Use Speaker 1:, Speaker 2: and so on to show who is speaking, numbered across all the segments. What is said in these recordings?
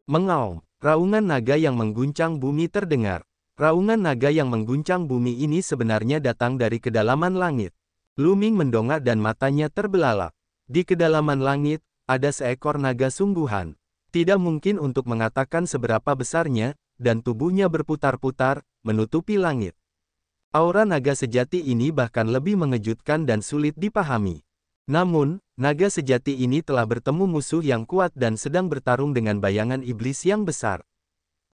Speaker 1: Mengaum, raungan naga yang mengguncang bumi terdengar. Raungan naga yang mengguncang bumi ini sebenarnya datang dari kedalaman langit. Luming mendongak dan matanya terbelalak. Di kedalaman langit, ada seekor naga sungguhan. Tidak mungkin untuk mengatakan seberapa besarnya, dan tubuhnya berputar-putar, menutupi langit. Aura naga sejati ini bahkan lebih mengejutkan dan sulit dipahami. Namun, naga sejati ini telah bertemu musuh yang kuat dan sedang bertarung dengan bayangan iblis yang besar.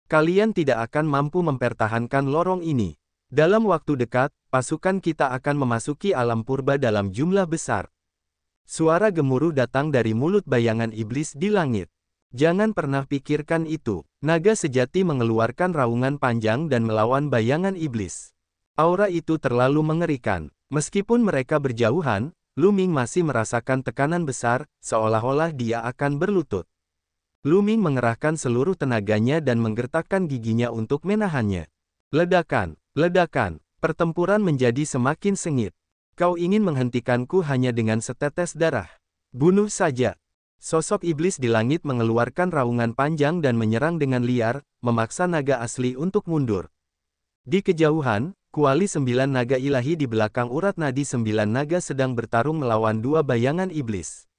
Speaker 1: Kalian tidak akan mampu mempertahankan lorong ini. Dalam waktu dekat, pasukan kita akan memasuki alam purba dalam jumlah besar. Suara gemuruh datang dari mulut bayangan iblis di langit. Jangan pernah pikirkan itu. Naga sejati mengeluarkan raungan panjang dan melawan bayangan iblis. Aura itu terlalu mengerikan. Meskipun mereka berjauhan, Luming masih merasakan tekanan besar, seolah-olah dia akan berlutut. Luming mengerahkan seluruh tenaganya dan menggertakkan giginya untuk menahannya. Ledakan, ledakan, pertempuran menjadi semakin sengit. Kau ingin menghentikanku hanya dengan setetes darah. Bunuh saja. Sosok iblis di langit mengeluarkan raungan panjang dan menyerang dengan liar, memaksa naga asli untuk mundur. Di kejauhan, kuali 9 naga ilahi di belakang urat nadi 9 naga sedang bertarung melawan 2 bayangan iblis.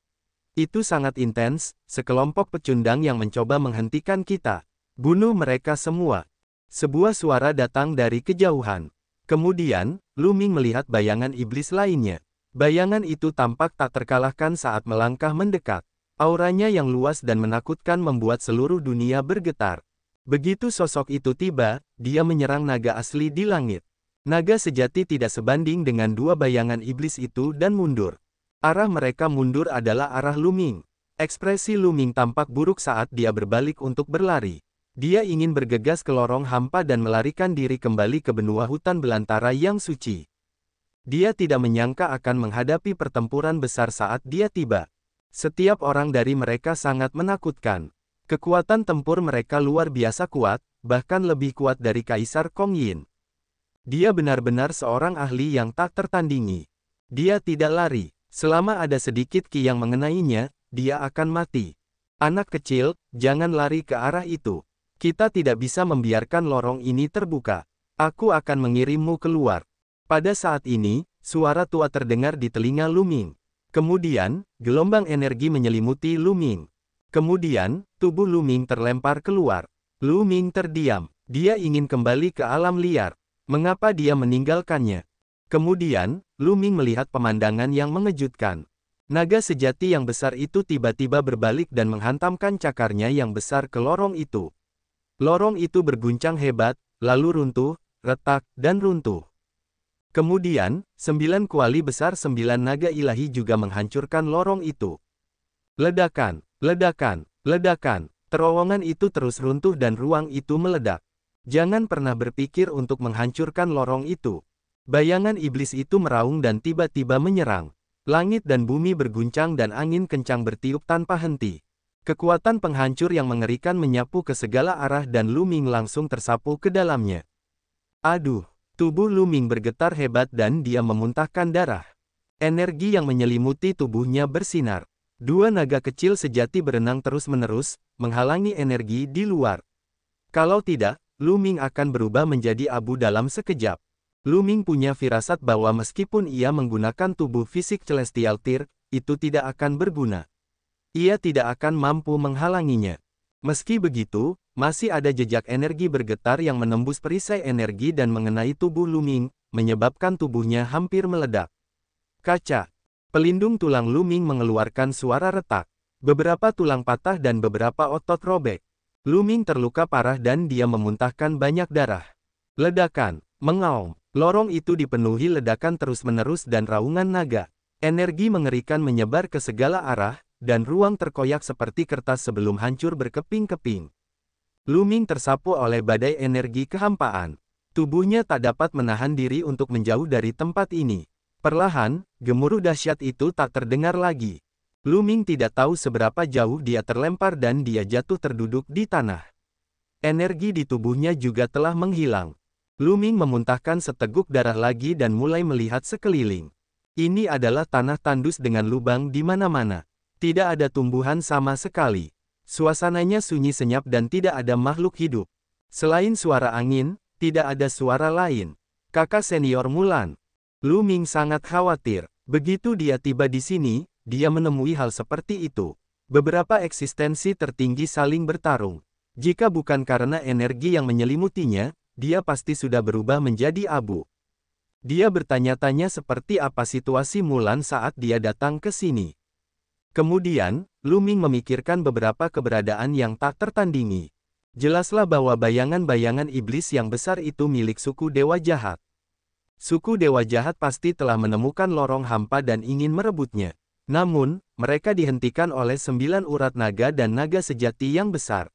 Speaker 1: Itu sangat intens, sekelompok pecundang yang mencoba menghentikan kita. Bunuh mereka semua. Sebuah suara datang dari kejauhan. Kemudian, Luming melihat bayangan iblis lainnya. Bayangan itu tampak tak terkalahkan saat melangkah mendekat. Auranya yang luas dan menakutkan membuat seluruh dunia bergetar. Begitu sosok itu tiba, dia menyerang naga asli di langit. Naga sejati tidak sebanding dengan 2 bayangan iblis itu dan mundur. Arah mereka mundur adalah arah Luming. Ekspresi Luming tampak buruk saat dia berbalik untuk berlari. Dia ingin bergegas ke lorong hampa dan melarikan diri kembali ke benua hutan belantara yang suci. Dia tidak menyangka akan menghadapi pertempuran besar saat dia tiba. Setiap orang dari mereka sangat menakutkan. Kekuatan tempur mereka luar biasa kuat, bahkan lebih kuat dari Kaisar Kong Yin. Dia benar-benar seorang ahli yang tak tertandingi. Dia tidak lari. Selama ada sedikit ki yang mengenainya, dia akan mati. Anak kecil, jangan lari ke arah itu. Kita tidak bisa membiarkan lorong ini terbuka. Aku akan mengirimmu keluar. Pada saat ini, suara tua terdengar di telinga Luming. Kemudian, gelombang energi menyelimuti Luming. Kemudian, tubuh Luming terlempar keluar. Luming terdiam. Dia ingin kembali ke alam liar. Mengapa dia meninggalkannya? Kemudian, Luming melihat pemandangan yang mengejutkan. Naga sejati yang besar itu tiba-tiba berbalik dan menghantamkan cakarnya yang besar ke lorong itu. Lorong itu berguncang hebat, lalu runtuh, retak, dan runtuh. Kemudian, 9 kuali besar 9 naga ilahi juga menghancurkan lorong itu. Ledakan, ledakan, ledakan, terowongan itu terus runtuh dan ruang itu meledak. Jangan pernah berpikir untuk menghancurkan lorong itu. Bayangan iblis itu meraung dan tiba-tiba menyerang. Langit dan bumi berguncang dan angin kencang bertiup tanpa henti. Kekuatan penghancur yang mengerikan menyapu ke segala arah dan Luming langsung tersapu ke dalamnya. Aduh, tubuh Luming bergetar hebat dan dia memuntahkan darah. Energi yang menyelimuti tubuhnya bersinar. 2 naga kecil sejati berenang terus-menerus, menghalangi energi di luar. Kalau tidak, Luming akan berubah menjadi abu dalam sekejap. Luming punya firasat bahwa meskipun ia menggunakan tubuh fisik Celestial Tear, itu tidak akan berguna. Ia tidak akan mampu menghalanginya. Meski begitu, masih ada jejak energi bergetar yang menembus perisai energi dan mengenai tubuh Luming, menyebabkan tubuhnya hampir meledak. Kaca. Pelindung tulang Luming mengeluarkan suara retak. Beberapa tulang patah dan beberapa otot robek. Luming terluka parah dan dia memuntahkan banyak darah. Ledakan, mengaum. Lorong itu dipenuhi ledakan terus-menerus dan raungan naga. Energi mengerikan menyebar ke segala arah, dan ruang terkoyak seperti kertas sebelum hancur berkeping-keping. Luming tersapu oleh badai energi kehampaan. Tubuhnya tak dapat menahan diri untuk menjauh dari tempat ini. Perlahan, gemuruh dahsyat itu tak terdengar lagi. Luming tidak tahu seberapa jauh dia terlempar dan dia jatuh terduduk di tanah. Energi di tubuhnya juga telah menghilang. Luming memuntahkan seteguk darah lagi dan mulai melihat sekeliling. Ini adalah tanah tandus dengan lubang di mana-mana. Tidak ada tumbuhan sama sekali. Suasananya sunyi senyap dan tidak ada makhluk hidup. Selain suara angin, tidak ada suara lain. Kakak senior Mulan. Lu Ming sangat khawatir. Begitu dia tiba di sini, dia menemui hal seperti itu. Beberapa eksistensi tertinggi saling bertarung. Jika bukan karena energi yang menyelimutinya, dia pasti sudah berubah menjadi abu. Dia bertanya-tanya seperti apa situasi Mulan saat dia datang ke sini. Kemudian, Lu Ming memikirkan beberapa keberadaan yang tak tertandingi. Jelaslah bahwa bayangan-bayangan iblis yang besar itu milik suku Dewa Jahat. Suku Dewa Jahat pasti telah menemukan lorong hampa dan ingin merebutnya. Namun, mereka dihentikan oleh 9 urat naga dan naga sejati yang besar.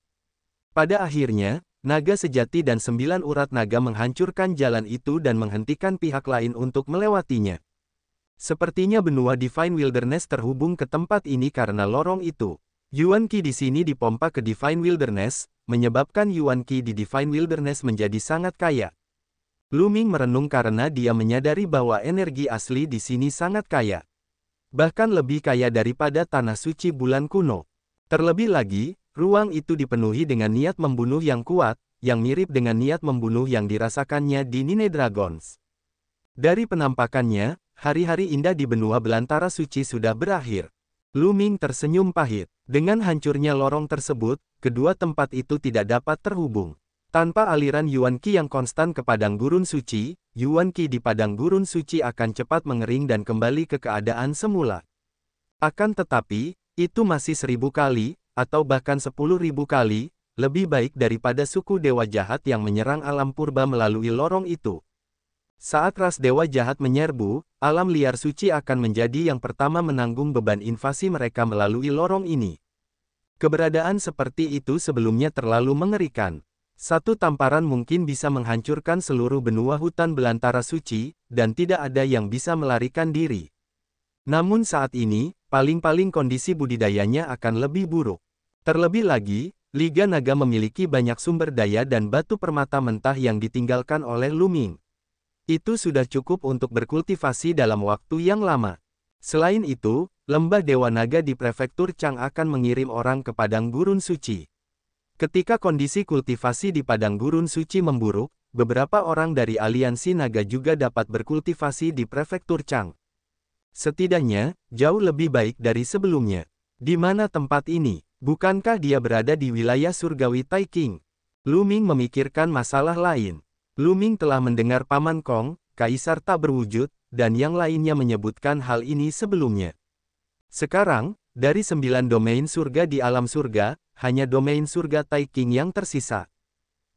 Speaker 1: Pada akhirnya, naga sejati dan 9 urat naga menghancurkan jalan itu dan menghentikan pihak lain untuk melewatinya. Sepertinya benua Divine Wilderness terhubung ke tempat ini karena lorong itu. Yuan Qi di sini dipompa ke Divine Wilderness, menyebabkan Yuan Qi di Divine Wilderness menjadi sangat kaya. Lu Ming merenung karena dia menyadari bahwa energi asli di sini sangat kaya. Bahkan lebih kaya daripada tanah suci bulan kuno. Terlebih lagi, ruang itu dipenuhi dengan niat membunuh yang kuat, yang mirip dengan niat membunuh yang dirasakannya di Nine Dragons. Dari penampakannya, hari-hari indah di benua belantara suci sudah berakhir. Lu Ming tersenyum pahit. Dengan hancurnya lorong tersebut, kedua tempat itu tidak dapat terhubung. Tanpa aliran Yuan Qi yang konstan ke padang gurun suci, Yuan Qi di padang gurun suci akan cepat mengering dan kembali ke keadaan semula. Akan tetapi, itu masih 1000 kali, atau bahkan 10.000 kali, lebih baik daripada suku Dewa Jahat yang menyerang alam purba melalui lorong itu. Saat ras Dewa Jahat menyerbu, alam liar suci akan menjadi yang pertama menanggung beban invasi mereka melalui lorong ini. Keberadaan seperti itu sebelumnya terlalu mengerikan. Satu tamparan mungkin bisa menghancurkan seluruh benua hutan belantara suci, dan tidak ada yang bisa melarikan diri. Namun saat ini, paling-paling kondisi budidayanya akan lebih buruk. Terlebih lagi, Liga Naga memiliki banyak sumber daya dan batu permata mentah yang ditinggalkan oleh Lu Ming. Itu sudah cukup untuk berkultivasi dalam waktu yang lama. Selain itu, Lembah Dewa Naga di Prefektur Chang akan mengirim orang ke Padang Gurun Suci. Ketika kondisi kultivasi di Padang Gurun Suci memburuk, beberapa orang dari aliansi naga juga dapat berkultivasi di Prefektur Chang. Setidaknya, jauh lebih baik dari sebelumnya. Di mana tempat ini? Bukankah dia berada di wilayah surgawi Taiking? Lu Ming memikirkan masalah lain. Lu Ming telah mendengar Paman Kong, Kaisar tak berwujud, dan yang lainnya menyebutkan hal ini sebelumnya. Sekarang, dari 9 domain surga di alam surga, hanya domain surga Taiking yang tersisa.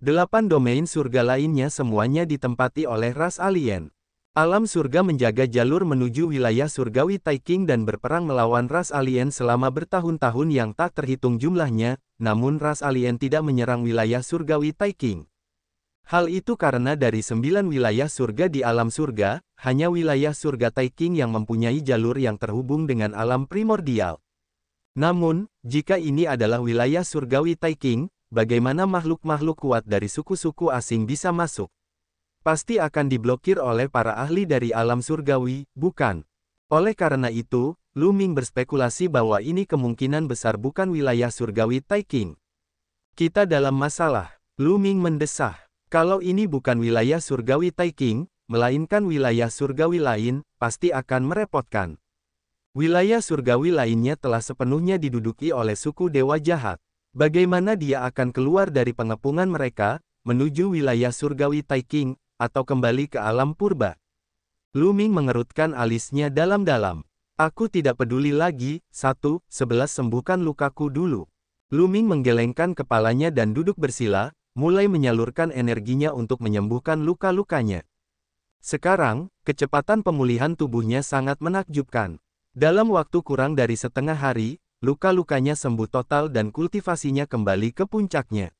Speaker 1: 8 domain surga lainnya semuanya ditempati oleh ras alien. Alam surga menjaga jalur menuju wilayah surgawi Taiking dan berperang melawan ras alien selama bertahun-tahun yang tak terhitung jumlahnya, namun ras alien tidak menyerang wilayah surgawi Taiking. Hal itu karena dari 9 wilayah surga di alam surga, hanya wilayah surga Taiking yang mempunyai jalur yang terhubung dengan alam primordial. Namun, jika ini adalah wilayah surgawi Taiking, bagaimana makhluk-makhluk kuat dari suku-suku asing bisa masuk? Pasti akan diblokir oleh para ahli dari alam surgawi, bukan? Oleh karena itu, Lu Ming berspekulasi bahwa ini kemungkinan besar bukan wilayah surgawi Taiking. Kita dalam masalah, Lu Ming mendesah. Kalau ini bukan wilayah surgawi Taiking, melainkan wilayah surgawi lain, pasti akan merepotkan. Wilayah surgawi lainnya telah sepenuhnya diduduki oleh suku Dewa Jahat. Bagaimana dia akan keluar dari pengepungan mereka, menuju wilayah surgawi Taiking, atau kembali ke alam purba? Lu Ming mengerutkan alisnya dalam-dalam. Aku tidak peduli lagi, 11 sembuhkan lukaku dulu. Lu Ming menggelengkan kepalanya dan duduk bersila, mulai menyalurkan energinya untuk menyembuhkan luka-lukanya. Sekarang, kecepatan pemulihan tubuhnya sangat menakjubkan. Dalam waktu kurang dari setengah hari, luka-lukanya sembuh total dan kultivasinya kembali ke puncaknya.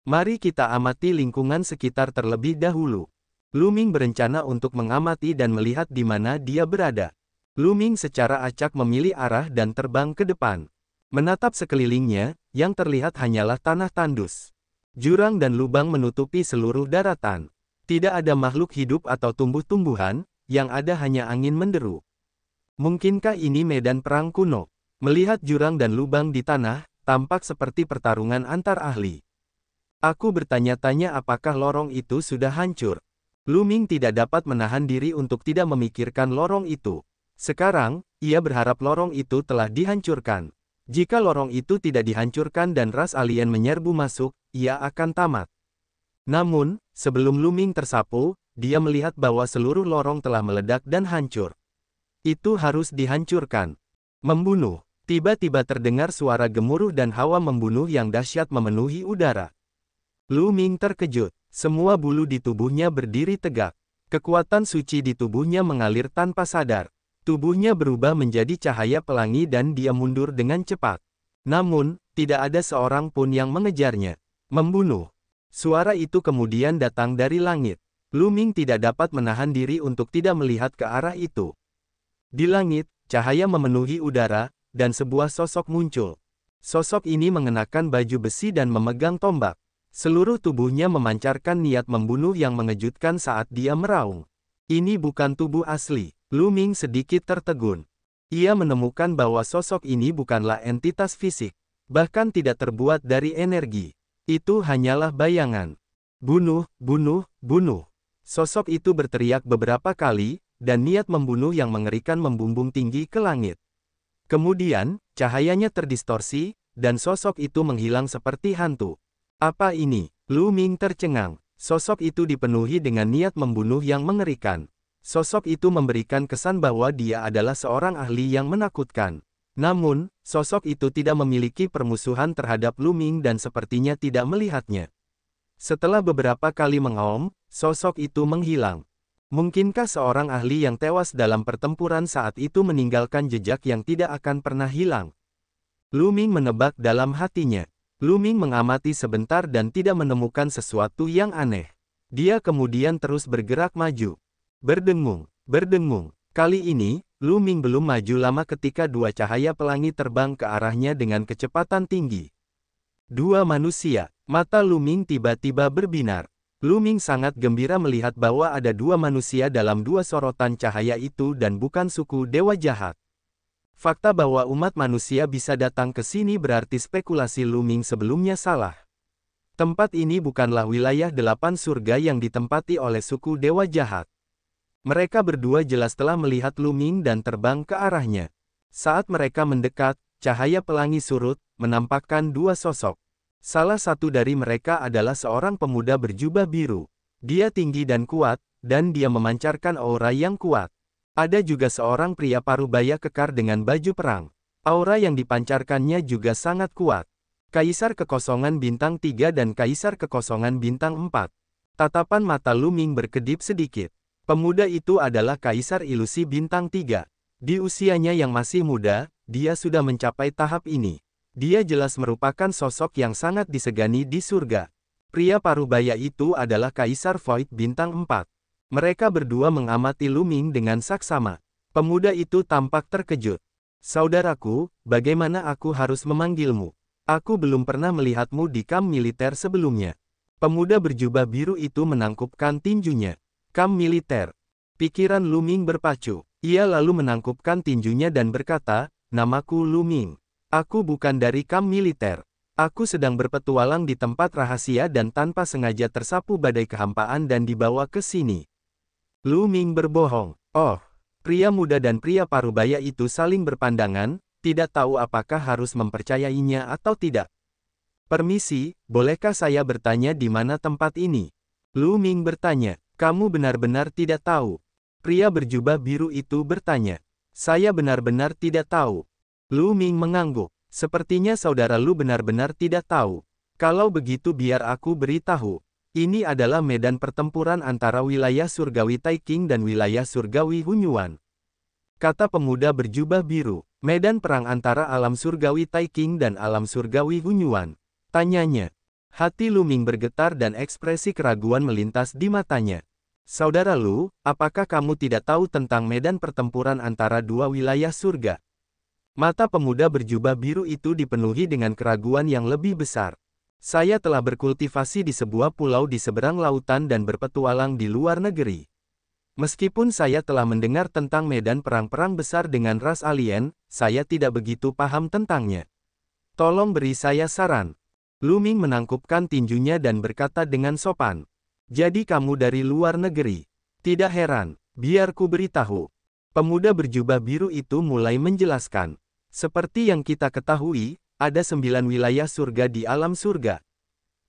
Speaker 1: Mari kita amati lingkungan sekitar terlebih dahulu. Lu Ming berencana untuk mengamati dan melihat di mana dia berada. Lu Ming secara acak memilih arah dan terbang ke depan. Menatap sekelilingnya, yang terlihat hanyalah tanah tandus. Jurang dan lubang menutupi seluruh daratan. Tidak ada makhluk hidup atau tumbuh-tumbuhan, yang ada hanya angin menderu. Mungkinkah ini medan perang kuno? Melihat jurang dan lubang di tanah, tampak seperti pertarungan antar ahli. Aku bertanya-tanya apakah lorong itu sudah hancur. Lu Ming tidak dapat menahan diri untuk tidak memikirkan lorong itu. Sekarang, ia berharap lorong itu telah dihancurkan. Jika lorong itu tidak dihancurkan dan ras alien menyerbu masuk, ia akan tamat. Namun, sebelum Lu Ming tersapu, dia melihat bahwa seluruh lorong telah meledak dan hancur. Itu harus dihancurkan. Membunuh. Tiba-tiba terdengar suara gemuruh dan hawa membunuh yang dahsyat memenuhi udara. Lu Ming terkejut. Semua bulu di tubuhnya berdiri tegak. Kekuatan suci di tubuhnya mengalir tanpa sadar. Tubuhnya berubah menjadi cahaya pelangi dan dia mundur dengan cepat. Namun, tidak ada seorang pun yang mengejarnya. Membunuh. Suara itu kemudian datang dari langit. Lu Ming tidak dapat menahan diri untuk tidak melihat ke arah itu. Di langit, cahaya memenuhi udara, dan sebuah sosok muncul. Sosok ini mengenakan baju besi dan memegang tombak. Seluruh tubuhnya memancarkan niat membunuh yang mengejutkan saat dia meraung. Ini bukan tubuh asli. Lu Ming sedikit tertegun. Ia menemukan bahwa sosok ini bukanlah entitas fisik, bahkan tidak terbuat dari energi. Itu hanyalah bayangan. Bunuh, bunuh, bunuh. Sosok itu berteriak beberapa kali, dan niat membunuh yang mengerikan membumbung tinggi ke langit. Kemudian, cahayanya terdistorsi, dan sosok itu menghilang seperti hantu. Apa ini? Lu Ming tercengang. Sosok itu dipenuhi dengan niat membunuh yang mengerikan. Sosok itu memberikan kesan bahwa dia adalah seorang ahli yang menakutkan. Namun, sosok itu tidak memiliki permusuhan terhadap Lu Ming dan sepertinya tidak melihatnya. Setelah beberapa kali mengaum, sosok itu menghilang. Mungkinkah seorang ahli yang tewas dalam pertempuran saat itu meninggalkan jejak yang tidak akan pernah hilang? Lu Ming menebak dalam hatinya. Lu Ming mengamati sebentar dan tidak menemukan sesuatu yang aneh. Dia kemudian terus bergerak maju. Berdengung, berdengung. Kali ini, Lu Ming belum maju lama ketika dua cahaya pelangi terbang ke arahnya dengan kecepatan tinggi. Dua manusia. Mata Lu Ming tiba-tiba berbinar. Lu Ming sangat gembira melihat bahwa ada dua manusia dalam dua sorotan cahaya itu dan bukan suku dewa jahat. Fakta bahwa umat manusia bisa datang ke sini berarti spekulasi Lu Ming sebelumnya salah. Tempat ini bukanlah wilayah delapan surga yang ditempati oleh suku dewa jahat. Mereka berdua jelas telah melihat Lu Ming dan terbang ke arahnya. Saat mereka mendekat, cahaya pelangi surut, menampakkan dua sosok. Salah satu dari mereka adalah seorang pemuda berjubah biru. Dia tinggi dan kuat, dan dia memancarkan aura yang kuat. Ada juga seorang pria parubaya kekar dengan baju perang. Aura yang dipancarkannya juga sangat kuat. Kaisar Kekosongan Bintang 3 dan Kaisar Kekosongan Bintang 4. Tatapan mata Lu Ming berkedip sedikit. Pemuda itu adalah Kaisar Ilusi Bintang 3. Di usianya yang masih muda, dia sudah mencapai tahap ini. Dia jelas merupakan sosok yang sangat disegani di surga. Pria parubaya itu adalah Kaisar Void Bintang 4. Mereka berdua mengamati Lu Ming dengan saksama. Pemuda itu tampak terkejut. Saudaraku, bagaimana aku harus memanggilmu? Aku belum pernah melihatmu di kamp militer sebelumnya. Pemuda berjubah biru itu menangkupkan tinjunya. Kamp militer. Pikiran Lu Ming berpacu. Ia lalu menangkupkan tinjunya dan berkata, "Namaku Lu Ming. Aku bukan dari kamp militer. Aku sedang berpetualang di tempat rahasia dan tanpa sengaja tersapu badai kehampaan dan dibawa ke sini." Lu Ming berbohong. Oh, pria muda dan pria parubaya itu saling berpandangan, tidak tahu apakah harus mempercayainya atau tidak. "Permisi, bolehkah saya bertanya di mana tempat ini?" Lu Ming bertanya. "Kamu benar-benar tidak tahu?" Pria berjubah biru itu bertanya. "Saya benar-benar tidak tahu." Lu Ming mengangguk. "Sepertinya saudara Lu benar-benar tidak tahu. Kalau begitu biar aku beritahu. Ini adalah medan pertempuran antara wilayah surgawi Taiking dan wilayah surgawi Hunyuan," kata pemuda berjubah biru. "Medan perang antara alam surgawi Taiking dan alam surgawi Hunyuan?" tanyanya. Hati Lu Ming bergetar dan ekspresi keraguan melintas di matanya. "Saudara Lu, apakah kamu tidak tahu tentang medan pertempuran antara dua wilayah surga?" Mata pemuda berjubah biru itu dipenuhi dengan keraguan yang lebih besar. "Saya telah berkultivasi di sebuah pulau di seberang lautan dan berpetualang di luar negeri. Meskipun saya telah mendengar tentang medan perang-perang besar dengan ras alien, saya tidak begitu paham tentangnya. Tolong beri saya saran. Lu Ming menangkupkan tinjunya dan berkata dengan sopan. Jadi kamu dari luar negeri. Tidak heran, biar ku beritahu. Pemuda berjubah biru itu mulai menjelaskan. Seperti yang kita ketahui, ada 9 wilayah surga di alam surga.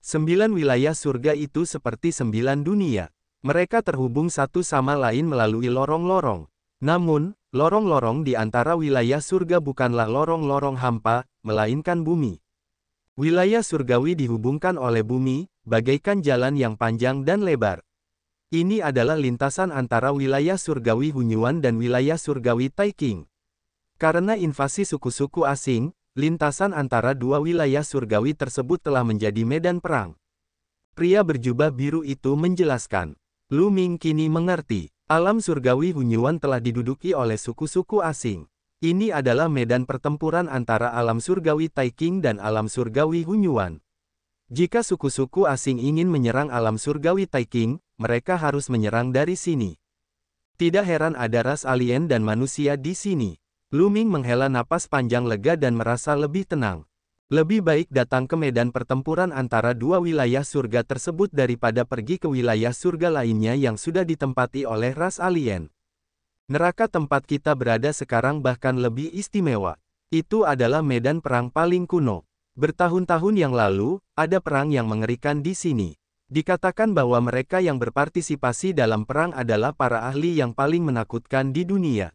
Speaker 1: 9 wilayah surga itu seperti 9 dunia. Mereka terhubung satu sama lain melalui lorong-lorong. Namun, lorong-lorong di antara wilayah surga bukanlah lorong-lorong hampa, melainkan bumi. Wilayah surgawi dihubungkan oleh bumi, bagaikan jalan yang panjang dan lebar. Ini adalah lintasan antara wilayah surgawi Hunyuan dan wilayah surgawi Taiking. Karena invasi suku-suku asing, lintasan antara dua wilayah surgawi tersebut telah menjadi medan perang. Pria berjubah biru itu menjelaskan. Lu Ming kini mengerti. Alam surgawi Hunyuan telah diduduki oleh suku-suku asing. Ini adalah medan pertempuran antara alam surgawi Taiking dan alam surgawi Hunyuan. Jika suku-suku asing ingin menyerang alam surgawi Taiking, mereka harus menyerang dari sini. Tidak heran ada ras alien dan manusia di sini. Lu Ming menghela napas panjang lega dan merasa lebih tenang. Lebih baik datang ke medan pertempuran antara dua wilayah surga tersebut daripada pergi ke wilayah surga lainnya yang sudah ditempati oleh ras alien. Neraka tempat kita berada sekarang bahkan lebih istimewa. Itu adalah medan perang paling kuno. Bertahun-tahun yang lalu, ada perang yang mengerikan di sini. Dikatakan bahwa mereka yang berpartisipasi dalam perang adalah para ahli yang paling menakutkan di dunia.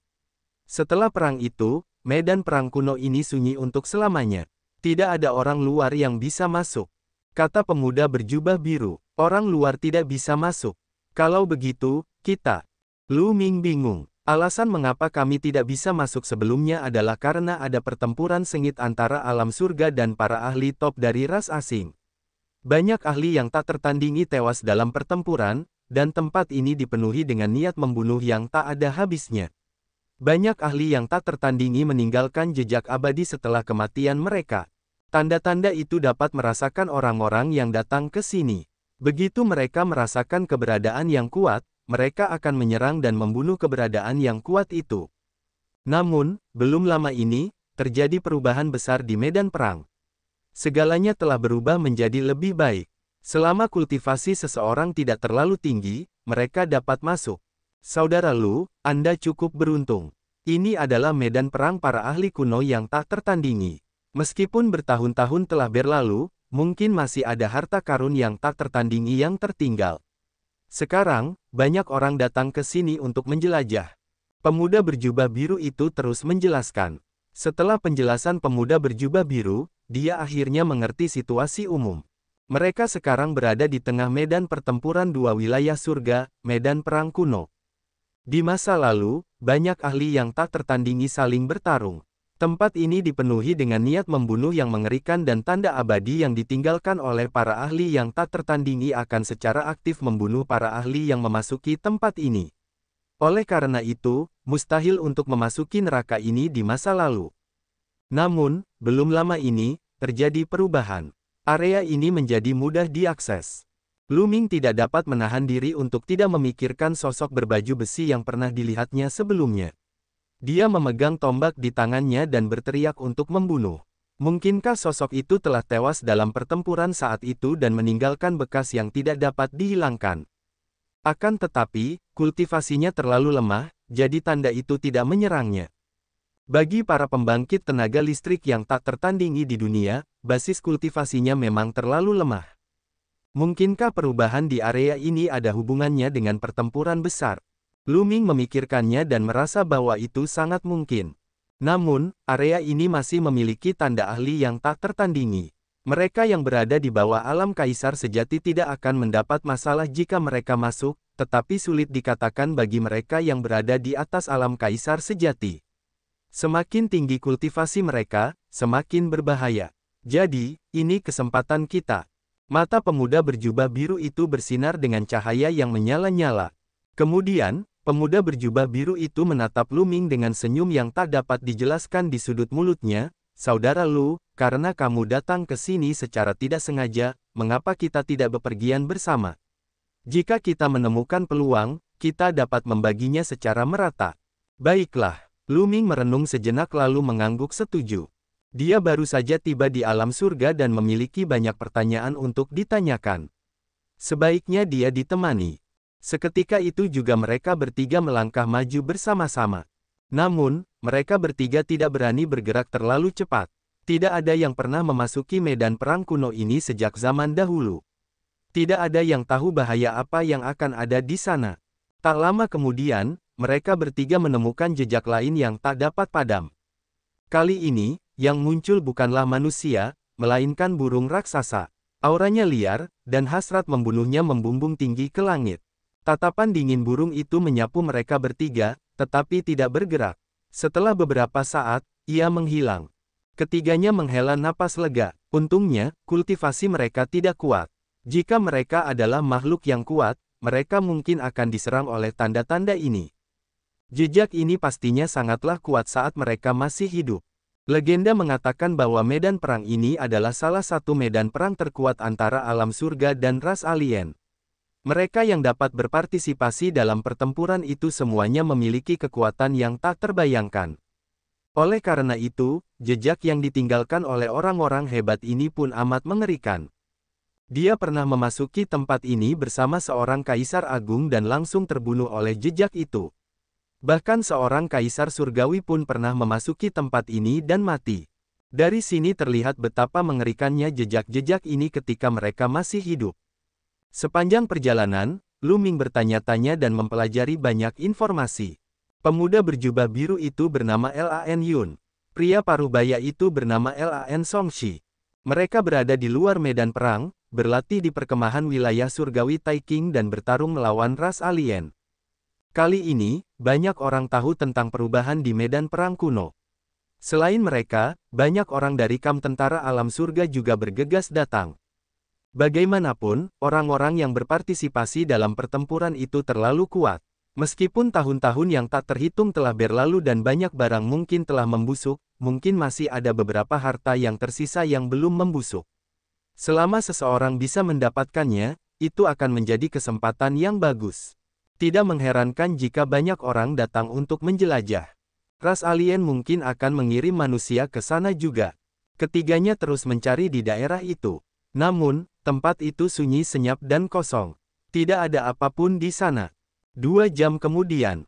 Speaker 1: Setelah perang itu, medan perang kuno ini sunyi untuk selamanya. Tidak ada orang luar yang bisa masuk. Kata pemuda berjubah biru, orang luar tidak bisa masuk. Kalau begitu, kita. Lu Ming bingung. Alasan mengapa kami tidak bisa masuk sebelumnya adalah karena ada pertempuran sengit antara alam surga dan para ahli top dari ras asing. Banyak ahli yang tak tertandingi tewas dalam pertempuran, dan tempat ini dipenuhi dengan niat membunuh yang tak ada habisnya. Banyak ahli yang tak tertandingi meninggalkan jejak abadi setelah kematian mereka. Tanda-tanda itu dapat merasakan orang-orang yang datang ke sini. Begitu mereka merasakan keberadaan yang kuat, mereka akan menyerang dan membunuh keberadaan yang kuat itu. Namun, belum lama ini, terjadi perubahan besar di medan perang. Segalanya telah berubah menjadi lebih baik. Selama kultivasi seseorang tidak terlalu tinggi, mereka dapat masuk. Saudara Lu, Anda cukup beruntung. Ini adalah medan perang para ahli kuno yang tak tertandingi. Meskipun bertahun-tahun telah berlalu, mungkin masih ada harta karun yang tak tertandingi yang tertinggal. Sekarang, banyak orang datang ke sini untuk menjelajah. Pemuda berjubah biru itu terus menjelaskan. Setelah penjelasan pemuda berjubah biru, dia akhirnya mengerti situasi umum. Mereka sekarang berada di tengah medan pertempuran dua wilayah surga, medan perang kuno. Di masa lalu, banyak ahli yang tak tertandingi saling bertarung. Tempat ini dipenuhi dengan niat membunuh yang mengerikan dan tanda abadi yang ditinggalkan oleh para ahli yang tak tertandingi akan secara aktif membunuh para ahli yang memasuki tempat ini. Oleh karena itu, mustahil untuk memasuki neraka ini di masa lalu. Namun, belum lama ini, terjadi perubahan. Area ini menjadi mudah diakses. Lu Ming tidak dapat menahan diri untuk tidak memikirkan sosok berbaju besi yang pernah dilihatnya sebelumnya. Dia memegang tombak di tangannya dan berteriak untuk membunuh. Mungkinkah sosok itu telah tewas dalam pertempuran saat itu dan meninggalkan bekas yang tidak dapat dihilangkan? Akan tetapi, kultivasinya terlalu lemah, jadi tanda itu tidak menyerangnya. Bagi para pembangkit tenaga listrik yang tak tertandingi di dunia, basis kultivasinya memang terlalu lemah. Mungkinkah perubahan di area ini ada hubungannya dengan pertempuran besar? Lu Ming memikirkannya dan merasa bahwa itu sangat mungkin. Namun, area ini masih memiliki tanda ahli yang tak tertandingi. Mereka yang berada di bawah alam kaisar sejati tidak akan mendapat masalah jika mereka masuk, tetapi sulit dikatakan bagi mereka yang berada di atas alam kaisar sejati. Semakin tinggi kultivasi mereka, semakin berbahaya. Jadi, ini kesempatan kita. Mata pemuda berjubah biru itu bersinar dengan cahaya yang menyala-nyala. Kemudian, pemuda berjubah biru itu menatap Lu Ming dengan senyum yang tak dapat dijelaskan di sudut mulutnya. Saudara Lu, karena kamu datang ke sini secara tidak sengaja, mengapa kita tidak bepergian bersama? Jika kita menemukan peluang, kita dapat membaginya secara merata. Baiklah, Lu Ming merenung sejenak lalu mengangguk setuju. Dia baru saja tiba di alam surga dan memiliki banyak pertanyaan untuk ditanyakan. Sebaiknya dia ditemani. Seketika itu juga mereka bertiga melangkah maju bersama-sama. Namun, mereka bertiga tidak berani bergerak terlalu cepat. Tidak ada yang pernah memasuki medan perang kuno ini sejak zaman dahulu. Tidak ada yang tahu bahaya apa yang akan ada di sana. Tak lama kemudian, mereka bertiga menemukan jejak lain yang tak dapat padam. Kali ini, yang muncul bukanlah manusia, melainkan burung raksasa. Auranya liar, dan hasrat membunuhnya membumbung tinggi ke langit. Tatapan dingin burung itu menyapu mereka bertiga, tetapi tidak bergerak. Setelah beberapa saat, ia menghilang. Ketiganya menghela napas lega. Untungnya, kultivasi mereka tidak kuat. Jika mereka adalah makhluk yang kuat, mereka mungkin akan diserang oleh tanda-tanda ini. Jejak ini pastinya sangatlah kuat saat mereka masih hidup. Legenda mengatakan bahwa medan perang ini adalah salah satu medan perang terkuat antara alam surga dan ras alien. Mereka yang dapat berpartisipasi dalam pertempuran itu semuanya memiliki kekuatan yang tak terbayangkan. Oleh karena itu, jejak yang ditinggalkan oleh orang-orang hebat ini pun amat mengerikan. Dia pernah memasuki tempat ini bersama seorang kaisar agung dan langsung terbunuh oleh jejak itu. Bahkan seorang kaisar surgawi pun pernah memasuki tempat ini dan mati. Dari sini terlihat betapa mengerikannya jejak-jejak ini ketika mereka masih hidup. Sepanjang perjalanan, Lu Ming bertanya-tanya dan mempelajari banyak informasi. Pemuda berjubah biru itu bernama Lan Yun. Pria parubaya itu bernama Lan Songshi. Mereka berada di luar medan perang, berlatih di perkemahan wilayah surgawi Taiking dan bertarung melawan ras alien. Kali ini, banyak orang tahu tentang perubahan di medan perang kuno. Selain mereka, banyak orang dari kamp tentara alam surga juga bergegas datang. Bagaimanapun, orang-orang yang berpartisipasi dalam pertempuran itu terlalu kuat. Meskipun tahun-tahun yang tak terhitung telah berlalu dan banyak barang mungkin telah membusuk, mungkin masih ada beberapa harta yang tersisa yang belum membusuk. Selama seseorang bisa mendapatkannya, itu akan menjadi kesempatan yang bagus. Tidak mengherankan jika banyak orang datang untuk menjelajah. Ras alien mungkin akan mengirim manusia ke sana juga. Ketiganya terus mencari di daerah itu. Namun, tempat itu sunyi senyap dan kosong. Tidak ada apapun di sana. 2 jam kemudian,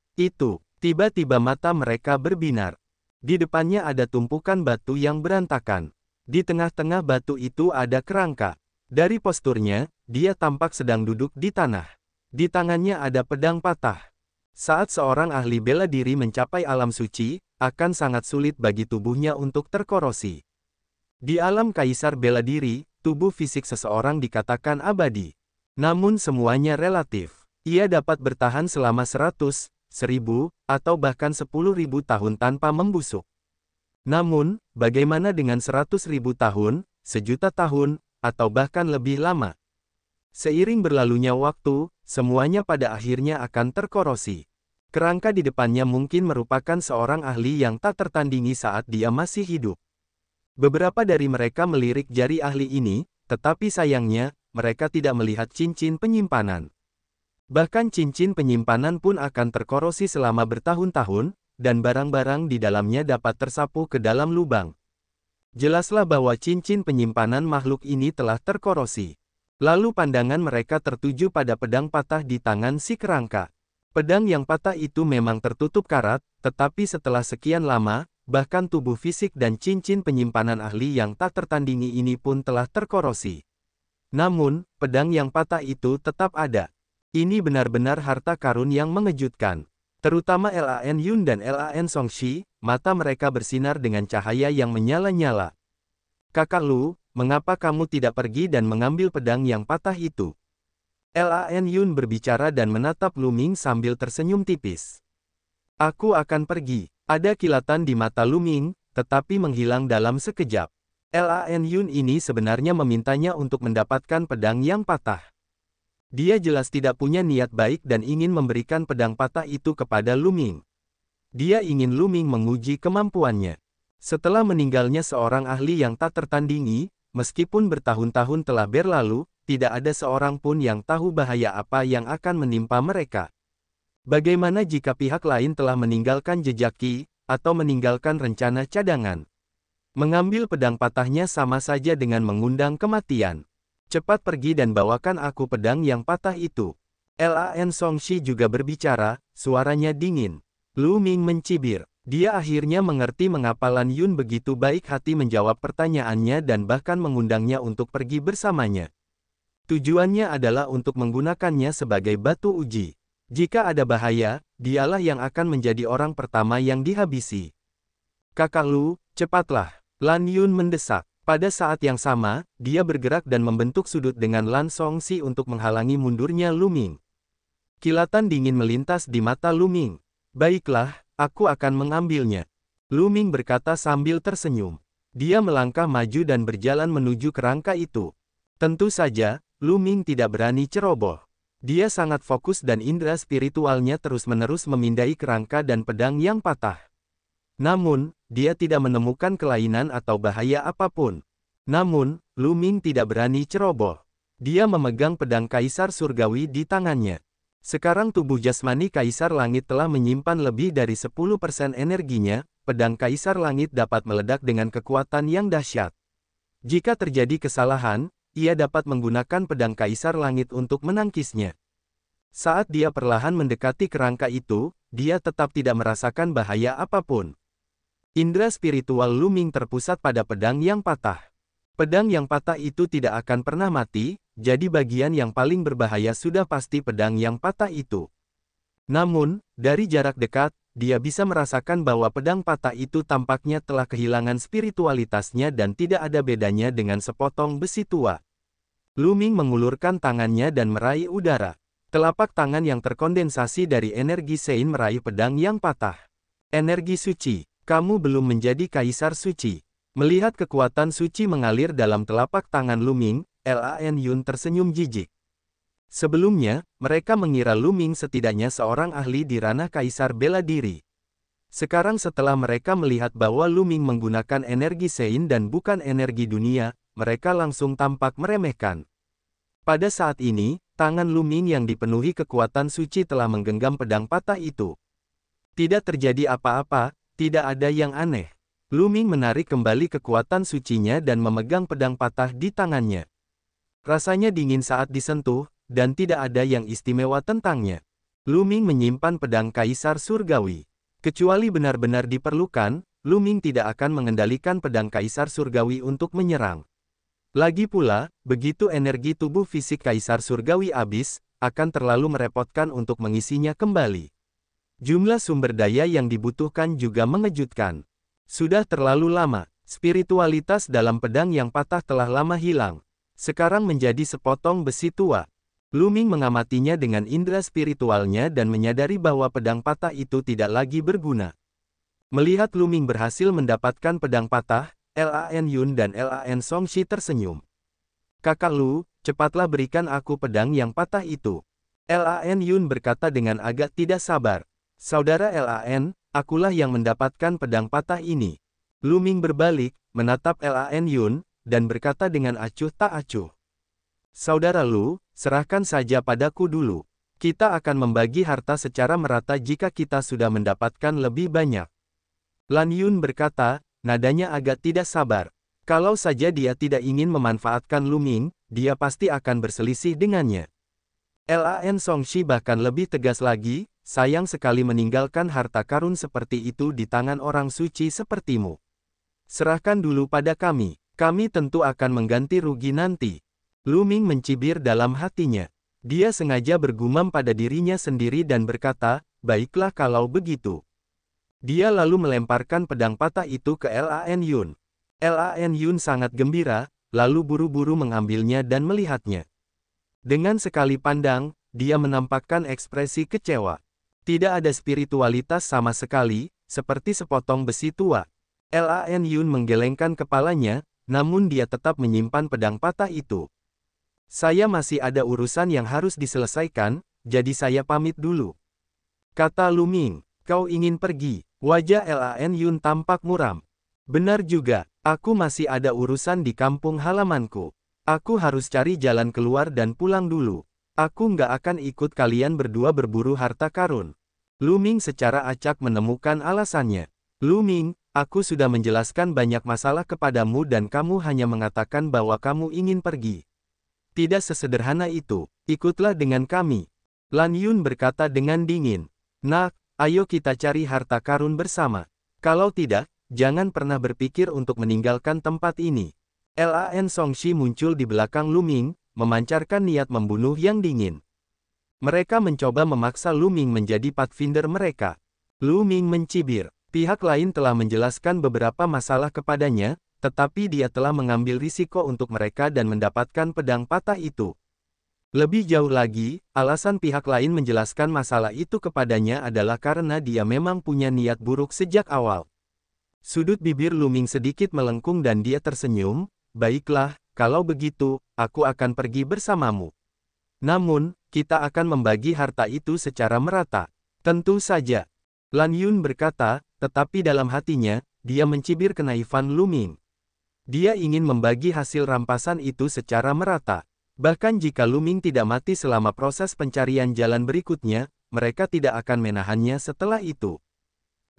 Speaker 1: tiba-tiba mata mereka berbinar. Di depannya ada tumpukan batu yang berantakan. Di tengah-tengah batu itu ada kerangka. Dari posturnya, dia tampak sedang duduk di tanah. Di tangannya ada pedang patah. Saat seorang ahli bela diri mencapai alam suci, akan sangat sulit bagi tubuhnya untuk terkorosi. Di alam kaisar bela diri, tubuh fisik seseorang dikatakan abadi. Namun semuanya relatif. Ia dapat bertahan selama 100, 1000, atau bahkan 10.000 tahun tanpa membusuk. Namun, bagaimana dengan 100.000 tahun, 1.000.000 tahun, atau bahkan lebih lama? Seiring berlalunya waktu, semuanya pada akhirnya akan terkorosi. Kerangka di depannya mungkin merupakan seorang ahli yang tak tertandingi saat dia masih hidup. Beberapa dari mereka melirik jari ahli ini, tetapi sayangnya, mereka tidak melihat cincin penyimpanan. Bahkan cincin penyimpanan pun akan terkorosi selama bertahun-tahun, dan barang-barang di dalamnya dapat tersapu ke dalam lubang. Jelaslah bahwa cincin penyimpanan makhluk ini telah terkorosi. Lalu pandangan mereka tertuju pada pedang patah di tangan si kerangka. Pedang yang patah itu memang tertutup karat, tetapi setelah sekian lama, bahkan tubuh fisik dan cincin penyimpanan ahli yang tak tertandingi ini pun telah terkorosi. Namun, pedang yang patah itu tetap ada. Ini benar-benar harta karun yang mengejutkan. Terutama Lan Yun dan Lan Songshi, mata mereka bersinar dengan cahaya yang menyala-nyala. Kakak Lu, mengapa kamu tidak pergi dan mengambil pedang yang patah itu? Lan Yun berbicara dan menatap Lu Ming sambil tersenyum tipis. Aku akan pergi. Ada kilatan di mata Lu Ming, tetapi menghilang dalam sekejap. Lan Yun ini sebenarnya memintanya untuk mendapatkan pedang yang patah. Dia jelas tidak punya niat baik dan ingin memberikan pedang patah itu kepada Lu Ming. Dia ingin Lu Ming menguji kemampuannya. Setelah meninggalnya seorang ahli yang tak tertandingi, meskipun bertahun-tahun telah berlalu, tidak ada seorang pun yang tahu bahaya apa yang akan menimpa mereka. Bagaimana jika pihak lain telah meninggalkan jejak Qi, atau meninggalkan rencana cadangan? Mengambil pedang patahnya sama saja dengan mengundang kematian. Cepat pergi dan bawakan aku pedang yang patah itu. Lan Songshi juga berbicara, suaranya dingin. Lu Ming mencibir. Dia akhirnya mengerti mengapa Lan Yun begitu baik hati menjawab pertanyaannya dan bahkan mengundangnya untuk pergi bersamanya. Tujuannya adalah untuk menggunakannya sebagai batu uji. Jika ada bahaya, dialah yang akan menjadi orang pertama yang dihabisi. Kakak Lu, cepatlah. Lan Yun mendesak. Pada saat yang sama, dia bergerak dan membentuk sudut dengan Lan Songshi untuk menghalangi mundurnya Lu Ming. Kilatan dingin melintas di mata Lu Ming. Baiklah, aku akan mengambilnya. Lu Ming berkata sambil tersenyum. Dia melangkah maju dan berjalan menuju kerangka itu. Tentu saja, Lu Ming tidak berani ceroboh. Dia sangat fokus dan indera spiritualnya terus-menerus memindai kerangka dan pedang yang patah. Namun, dia tidak menemukan kelainan atau bahaya apapun. Namun, Lu Ming tidak berani ceroboh. Dia memegang pedang Kaisar Surgawi di tangannya. Sekarang tubuh jasmani Kaisar Langit telah menyimpan lebih dari 10% energinya, pedang Kaisar Langit dapat meledak dengan kekuatan yang dahsyat. Jika terjadi kesalahan, ia dapat menggunakan pedang Kaisar Langit untuk menangkisnya. Saat dia perlahan mendekati kerangka itu, dia tetap tidak merasakan bahaya apapun. Indera spiritual Lu Ming terpusat pada pedang yang patah. Pedang yang patah itu tidak akan pernah mati, jadi bagian yang paling berbahaya sudah pasti pedang yang patah itu. Namun, dari jarak dekat, dia bisa merasakan bahwa pedang patah itu tampaknya telah kehilangan spiritualitasnya dan tidak ada bedanya dengan sepotong besi tua. Lu Ming mengulurkan tangannya dan meraih udara. Telapak tangan yang terkondensasi dari energi Sein meraih pedang yang patah. Energi suci, kamu belum menjadi Kaisar Suci. Melihat kekuatan suci mengalir dalam telapak tangan Lu Ming, Lan Yun tersenyum jijik. Sebelumnya, mereka mengira Lu Ming setidaknya seorang ahli di ranah Kaisar bela diri. Sekarang setelah mereka melihat bahwa Lu Ming menggunakan energi Sein dan bukan energi dunia, mereka langsung tampak meremehkan. Pada saat ini, tangan Lu Ming yang dipenuhi kekuatan suci telah menggenggam pedang patah itu. Tidak terjadi apa-apa, tidak ada yang aneh. Lu Ming menarik kembali kekuatan sucinya dan memegang pedang patah di tangannya. Rasanya dingin saat disentuh, dan tidak ada yang istimewa tentangnya. Lu Ming menyimpan pedang Kaisar Surgawi. Kecuali benar-benar diperlukan, Lu Ming tidak akan mengendalikan pedang Kaisar Surgawi untuk menyerang. Lagi pula, begitu energi tubuh fisik Kaisar Surgawi habis, akan terlalu merepotkan untuk mengisinya kembali. Jumlah sumber daya yang dibutuhkan juga mengejutkan. Sudah terlalu lama, spiritualitas dalam pedang yang patah telah lama hilang. Sekarang menjadi sepotong besi tua. Lu Ming mengamatinya dengan indera spiritualnya dan menyadari bahwa pedang patah itu tidak lagi berguna. Melihat Lu Ming berhasil mendapatkan pedang patah, Lan Yun dan Lan Songshi tersenyum. Kakak Lu, cepatlah berikan aku pedang yang patah itu. Lan Yun berkata dengan agak tidak sabar. Saudara Lan, akulah yang mendapatkan pedang patah ini. Lu Ming berbalik, menatap Lan Yun, dan berkata dengan acuh tak acuh. Saudara Lu, serahkan saja padaku dulu. Kita akan membagi harta secara merata jika kita sudah mendapatkan lebih banyak. Lan Yun berkata, nadanya agak tidak sabar. Kalau saja dia tidak ingin memanfaatkan Lu Ming, dia pasti akan berselisih dengannya. Lan Songshi bahkan lebih tegas lagi, sayang sekali meninggalkan harta karun seperti itu di tangan orang suci sepertimu. Serahkan dulu pada kami tentu akan mengganti rugi nanti. Lu Ming mencibir dalam hatinya. Dia sengaja bergumam pada dirinya sendiri dan berkata, baiklah kalau begitu. Dia lalu melemparkan pedang patah itu ke Lan Yun. Lan Yun sangat gembira, lalu buru-buru mengambilnya dan melihatnya. Dengan sekali pandang, dia menampakkan ekspresi kecewa. Tidak ada spiritualitas sama sekali, seperti sepotong besi tua. Lan Yun menggelengkan kepalanya, namun dia tetap menyimpan pedang patah itu. Saya masih ada urusan yang harus diselesaikan, jadi saya pamit dulu. Kata Lu Ming, kau ingin pergi? Wajah Lan Yun tampak muram. Benar juga, aku masih ada urusan di kampung halamanku. Aku harus cari jalan keluar dan pulang dulu. Aku nggak akan ikut kalian berdua berburu harta karun. Lu Ming secara acak menemukan alasannya. Lu Ming, Aku sudah menjelaskan banyak masalah kepadamu dan kamu hanya mengatakan bahwa kamu ingin pergi. Tidak sesederhana itu, ikutlah dengan kami. Lan Yun berkata dengan dingin. Nak, ayo kita cari harta karun bersama. Kalau tidak, jangan pernah berpikir untuk meninggalkan tempat ini. Lan Songshi muncul di belakang Lu Ming, memancarkan niat membunuh yang dingin. Mereka mencoba memaksa Lu Ming menjadi pathfinder mereka. Lu Ming mencibir. Pihak lain telah menjelaskan beberapa masalah kepadanya, tetapi dia telah mengambil risiko untuk mereka dan mendapatkan pedang patah itu. Lebih jauh lagi, alasan pihak lain menjelaskan masalah itu kepadanya adalah karena dia memang punya niat buruk sejak awal. Sudut bibir Lu Ming sedikit melengkung dan dia tersenyum. Baiklah, kalau begitu, aku akan pergi bersamamu. Namun, kita akan membagi harta itu secara merata. Tentu saja. Lan Yun berkata, tetapi dalam hatinya, dia mencibir kenaifan Lu Ming. Dia ingin membagi hasil rampasan itu secara merata. Bahkan jika Lu Ming tidak mati selama proses pencarian jalan berikutnya, mereka tidak akan menahannya setelah itu.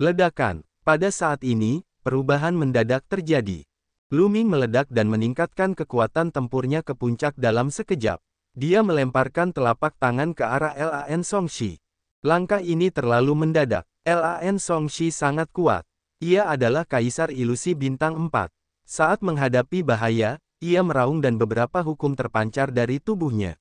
Speaker 1: Ledakan. Pada saat ini, perubahan mendadak terjadi. Lu Ming meledak dan meningkatkan kekuatan tempurnya ke puncak dalam sekejap. Dia melemparkan telapak tangan ke arah Lan Songshi. Langkah ini terlalu mendadak. Lan Songshi sangat kuat. Ia adalah Kaisar Ilusi Bintang 4. Saat menghadapi bahaya, ia meraung dan beberapa hukum terpancar dari tubuhnya.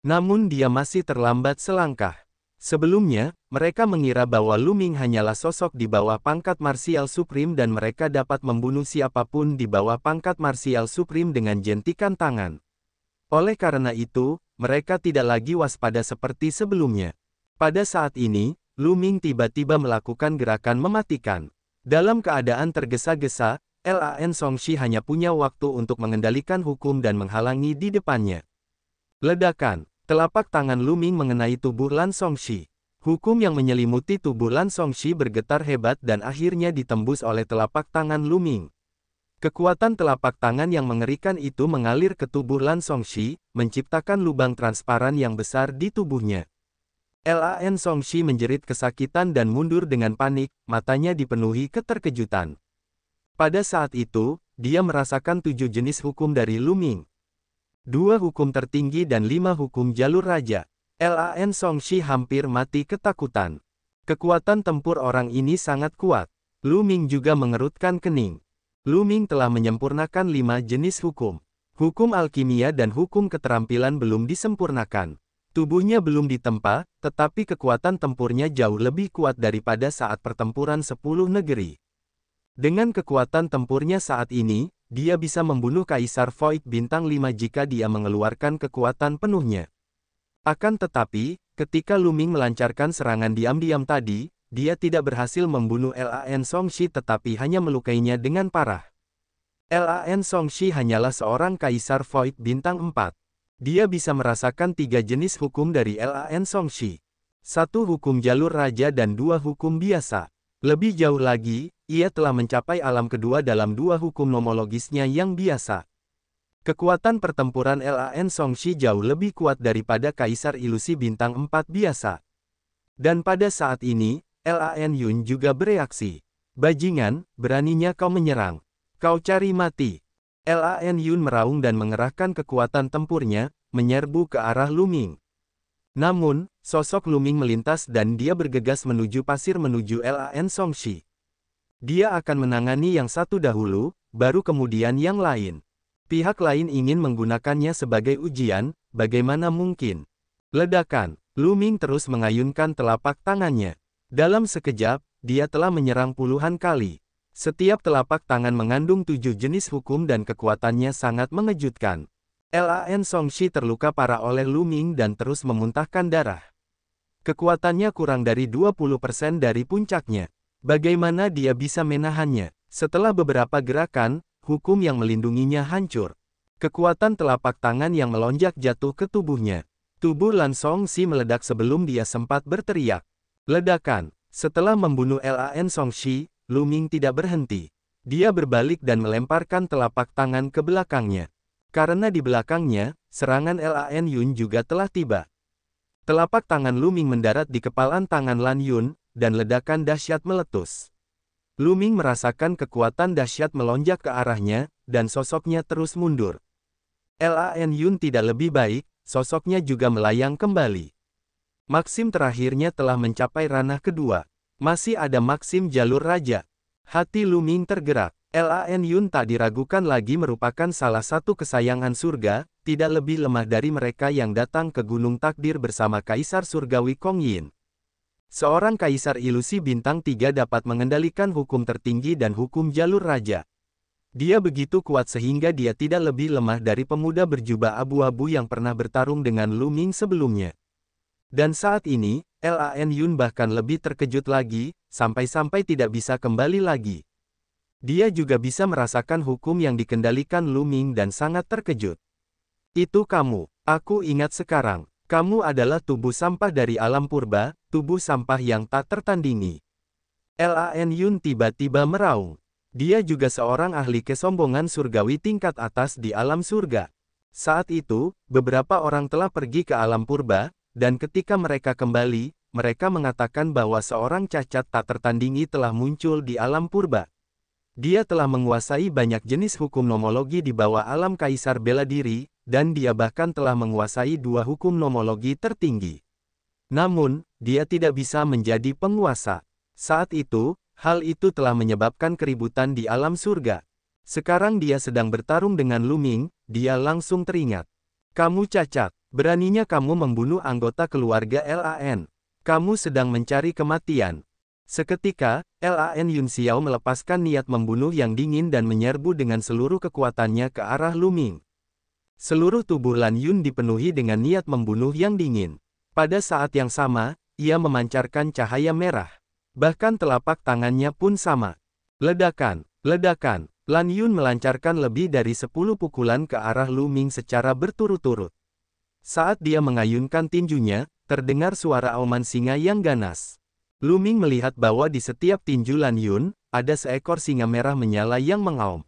Speaker 1: Namun dia masih terlambat selangkah. Sebelumnya, mereka mengira bahwa Lu Ming hanyalah sosok di bawah pangkat Martial Supreme dan mereka dapat membunuh siapapun di bawah pangkat Martial Supreme dengan jentikan tangan. Oleh karena itu, mereka tidak lagi waspada seperti sebelumnya. Pada saat ini, Lu Ming tiba-tiba melakukan gerakan mematikan. Dalam keadaan tergesa-gesa, Lan Songshi hanya punya waktu untuk mengendalikan hukum dan menghalangi di depannya. Ledakan. Telapak tangan Lu Ming mengenai tubuh Lan Songshi. Hukum yang menyelimuti tubuh Lan Songshi bergetar hebat dan akhirnya ditembus oleh telapak tangan Lu Ming. Kekuatan telapak tangan yang mengerikan itu mengalir ke tubuh Lan Songshi, menciptakan lubang transparan yang besar di tubuhnya. Lan Songshi menjerit kesakitan dan mundur dengan panik, matanya dipenuhi keterkejutan. Pada saat itu, dia merasakan 7 jenis hukum dari Lu Ming. 2 hukum tertinggi dan 5 hukum jalur raja. Lan Songshi hampir mati ketakutan. Kekuatan tempur orang ini sangat kuat. Lu Ming juga mengerutkan kening. Lu Ming telah menyempurnakan 5 jenis hukum. Hukum alkimia dan hukum keterampilan belum disempurnakan. Tubuhnya belum ditempa, tetapi kekuatan tempurnya jauh lebih kuat daripada saat pertempuran 10 negeri. Dengan kekuatan tempurnya saat ini, dia bisa membunuh Kaisar Void Bintang 5 jika dia mengeluarkan kekuatan penuhnya. Akan tetapi, ketika Lu Ming melancarkan serangan diam-diam tadi, dia tidak berhasil membunuh Lan Songshi tetapi hanya melukainya dengan parah. Lan Songshi hanyalah seorang Kaisar Void Bintang 4. Dia bisa merasakan 3 jenis hukum dari Lan Songshi. 1 hukum jalur raja dan 2 hukum biasa. Lebih jauh lagi, ia telah mencapai alam kedua dalam 2 hukum nomologisnya yang biasa. Kekuatan pertempuran Lan Songshi jauh lebih kuat daripada Kaisar Ilusi Bintang 4 biasa. Dan pada saat ini, Lan Yun juga bereaksi. Bajingan, beraninya kau menyerang. Kau cari mati. Lan Yun meraung dan mengerahkan kekuatan tempurnya, menyerbu ke arah Lu Ming. Namun, sosok Lu Ming melintas dan dia bergegas menuju pasir menuju Lan Songshi. Dia akan menangani yang satu dahulu, baru kemudian yang lain. Pihak lain ingin menggunakannya sebagai ujian, bagaimana mungkin? Ledakan. Lu Ming terus mengayunkan telapak tangannya. Dalam sekejap, dia telah menyerang puluhan kali. Setiap telapak tangan mengandung 7 jenis hukum dan kekuatannya sangat mengejutkan. Lan Songshi terluka parah oleh Lu Ming dan terus memuntahkan darah. Kekuatannya kurang dari 20% dari puncaknya. Bagaimana dia bisa menahannya? Setelah beberapa gerakan, hukum yang melindunginya hancur. Kekuatan telapak tangan yang melonjak jatuh ke tubuhnya. Tubuh Lan Songshi meledak sebelum dia sempat berteriak. Ledakan. Setelah membunuh Lan Songshi, Lu Ming tidak berhenti. Dia berbalik dan melemparkan telapak tangan ke belakangnya. Karena di belakangnya, serangan Lan Yun juga telah tiba. Telapak tangan Lu Ming mendarat di kepalan tangan Lan Yun, dan ledakan dahsyat meletus. Lu Ming merasakan kekuatan dahsyat melonjak ke arahnya, dan sosoknya terus mundur. Lan Yun tidak lebih baik, sosoknya juga melayang kembali. Maksim terakhirnya telah mencapai ranah kedua. Masih ada Maksim jalur raja. Hati Lu Ming tergerak. Lan Yun tak diragukan lagi merupakan salah satu kesayangan surga, tidak lebih lemah dari mereka yang datang ke Gunung Takdir bersama Kaisar Surgawi Kong Yin. Seorang kaisar ilusi bintang 3 dapat mengendalikan hukum tertinggi dan hukum jalur raja. Dia begitu kuat sehingga dia tidak lebih lemah dari pemuda berjubah abu-abu yang pernah bertarung dengan Lu Ming sebelumnya. Dan saat ini, Lan Yun bahkan lebih terkejut lagi, sampai-sampai tidak bisa kembali lagi. Dia juga bisa merasakan hukum yang dikendalikan Lu Ming dan sangat terkejut. Itu kamu, aku ingat sekarang. Kamu adalah tubuh sampah dari alam purba, tubuh sampah yang tak tertandingi. Lan Yun tiba-tiba meraung. Dia juga seorang ahli kesombongan surgawi tingkat atas di alam surga. Saat itu, beberapa orang telah pergi ke alam purba, dan ketika mereka kembali, mereka mengatakan bahwa seorang cacat tak tertandingi telah muncul di alam purba. Dia telah menguasai banyak jenis hukum nomologi di bawah alam kaisar bela diri, dan dia bahkan telah menguasai 2 hukum nomologi tertinggi. Namun, dia tidak bisa menjadi penguasa. Saat itu, hal itu telah menyebabkan keributan di alam surga. Sekarang dia sedang bertarung dengan Lu Ming, dia langsung teringat. Kamu cacat, beraninya kamu membunuh anggota keluarga Lan. Kamu sedang mencari kematian. Seketika, Lan Yun Xiao melepaskan niat membunuh yang dingin dan menyerbu dengan seluruh kekuatannya ke arah Lu Ming. Seluruh tubuh Lan Yun dipenuhi dengan niat membunuh yang dingin. Pada saat yang sama, ia memancarkan cahaya merah. Bahkan telapak tangannya pun sama. Ledakan, ledakan. Lan Yun melancarkan lebih dari 10 pukulan ke arah Lu Ming secara berturut-turut. Saat dia mengayunkan tinjunya, terdengar suara auman singa yang ganas. Lu Ming melihat bahwa di setiap tinju Lan Yun, ada seekor singa merah menyala yang mengaum.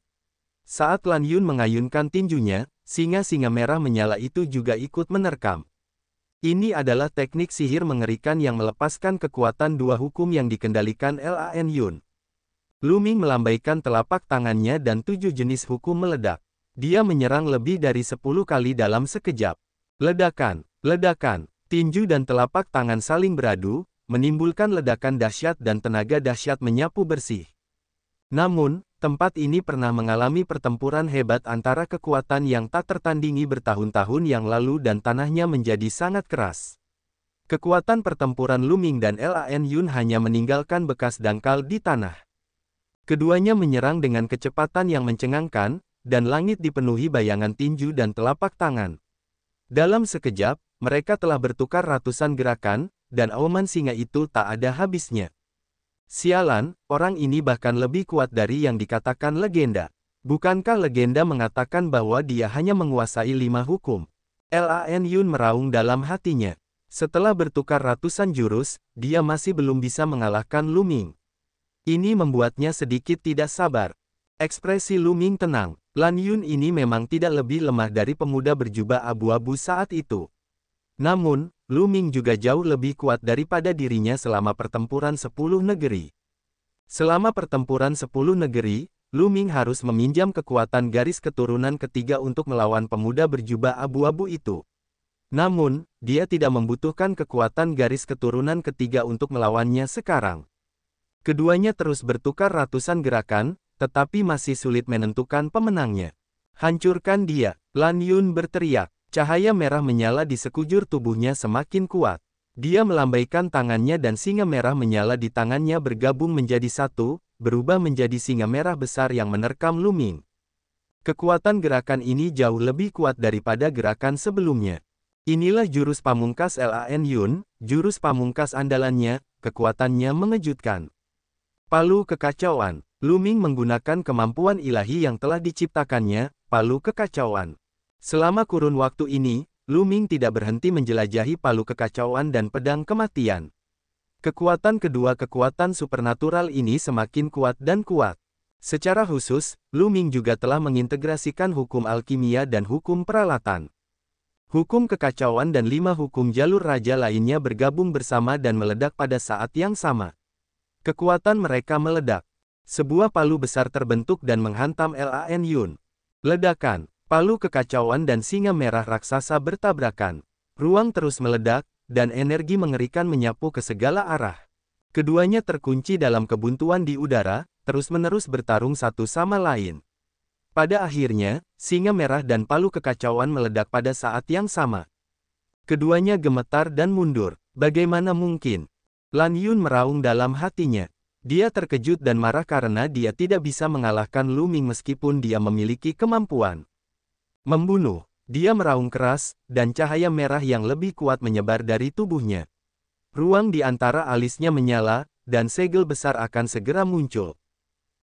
Speaker 1: Saat Lan Yun mengayunkan tinjunya, singa-singa merah menyala itu juga ikut menerkam. Ini adalah teknik sihir mengerikan yang melepaskan kekuatan 2 hukum yang dikendalikan Lan Yun. Lu Ming melambaikan telapak tangannya dan 7 jenis hukum meledak. Dia menyerang lebih dari 10 kali dalam sekejap. Ledakan, ledakan, tinju dan telapak tangan saling beradu, menimbulkan ledakan dahsyat dan tenaga dahsyat menyapu bersih. Namun, tempat ini pernah mengalami pertempuran hebat antara kekuatan yang tak tertandingi bertahun-tahun yang lalu dan tanahnya menjadi sangat keras. Kekuatan pertempuran Lu Ming dan Lan Yun hanya meninggalkan bekas dangkal di tanah. Keduanya menyerang dengan kecepatan yang mencengangkan, dan langit dipenuhi bayangan tinju dan telapak tangan. Dalam sekejap, mereka telah bertukar ratusan gerakan, dan auman singa itu tak ada habisnya. Sialan, orang ini bahkan lebih kuat dari yang dikatakan legenda. Bukankah legenda mengatakan bahwa dia hanya menguasai 5 hukum? Lan Yun meraung dalam hatinya. Setelah bertukar ratusan jurus, dia masih belum bisa mengalahkan Lu Ming. Ini membuatnya sedikit tidak sabar. Ekspresi Lu Ming tenang. Lan Yun ini memang tidak lebih lemah dari pemuda berjubah abu-abu saat itu. Namun, Lu Ming juga jauh lebih kuat daripada dirinya selama pertempuran 10 negeri. Selama pertempuran 10 negeri, Lu Ming harus meminjam kekuatan garis keturunan ketiga untuk melawan pemuda berjubah abu-abu itu. Namun, dia tidak membutuhkan kekuatan garis keturunan ketiga untuk melawannya sekarang. Keduanya terus bertukar ratusan gerakan, tetapi masih sulit menentukan pemenangnya. Hancurkan dia, Lan Yun berteriak. Cahaya merah menyala di sekujur tubuhnya semakin kuat. Dia melambaikan tangannya dan singa merah menyala di tangannya bergabung menjadi satu, berubah menjadi singa merah besar yang menerkam Lu Ming. Kekuatan gerakan ini jauh lebih kuat daripada gerakan sebelumnya. Inilah jurus pamungkas Lan Yun, jurus pamungkas andalannya, kekuatannya mengejutkan. Palu kekacauan. Lu Ming menggunakan kemampuan ilahi yang telah diciptakannya, palu kekacauan. Selama kurun waktu ini, Lu Ming tidak berhenti menjelajahi palu kekacauan dan pedang kematian. Kekuatan kedua kekuatan supernatural ini semakin kuat dan kuat. Secara khusus, Lu Ming juga telah mengintegrasikan hukum alkimia dan hukum peralatan. Hukum kekacauan dan 5 hukum jalur raja lainnya bergabung bersama dan meledak pada saat yang sama. Kekuatan mereka meledak. Sebuah palu besar terbentuk dan menghantam Lan Yun. Ledakan, palu kekacauan dan singa merah raksasa bertabrakan. Ruang terus meledak, dan energi mengerikan menyapu ke segala arah. Keduanya terkunci dalam kebuntuan di udara, terus-menerus bertarung satu sama lain. Pada akhirnya, singa merah dan palu kekacauan meledak pada saat yang sama. Keduanya gemetar dan mundur. Bagaimana mungkin? Lan Yun meraung dalam hatinya. Dia terkejut dan marah karena dia tidak bisa mengalahkan Lu Ming meskipun dia memiliki kemampuan membunuh. Dia meraung keras, dan cahaya merah yang lebih kuat menyebar dari tubuhnya. Ruang di antara alisnya menyala, dan segel besar akan segera muncul.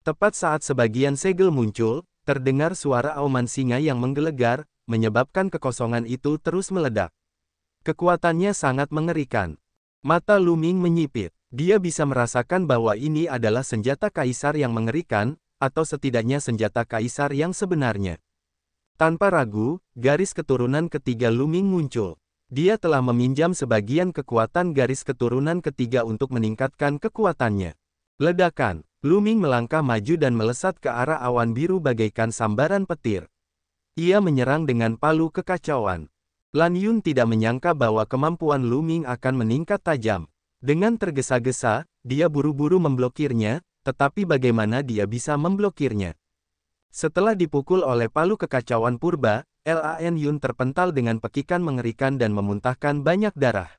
Speaker 1: Tepat saat sebagian segel muncul, terdengar suara auman singa yang menggelegar, menyebabkan kekosongan itu terus meledak. Kekuatannya sangat mengerikan. Mata Lu Ming menyipit. Dia bisa merasakan bahwa ini adalah senjata kaisar yang mengerikan, atau setidaknya senjata kaisar yang sebenarnya. Tanpa ragu, garis keturunan ketiga Lu Ming muncul. Dia telah meminjam sebagian kekuatan garis keturunan ketiga untuk meningkatkan kekuatannya. Ledakan, Lu Ming melangkah maju dan melesat ke arah awan biru bagaikan sambaran petir. Ia menyerang dengan palu kekacauan. Lan Yun tidak menyangka bahwa kemampuan Lu Ming akan meningkat tajam. Dengan tergesa-gesa, dia buru-buru memblokirnya, tetapi bagaimana dia bisa memblokirnya? Setelah dipukul oleh palu kekacauan purba, Lan Yun terpental dengan pekikan mengerikan dan memuntahkan banyak darah.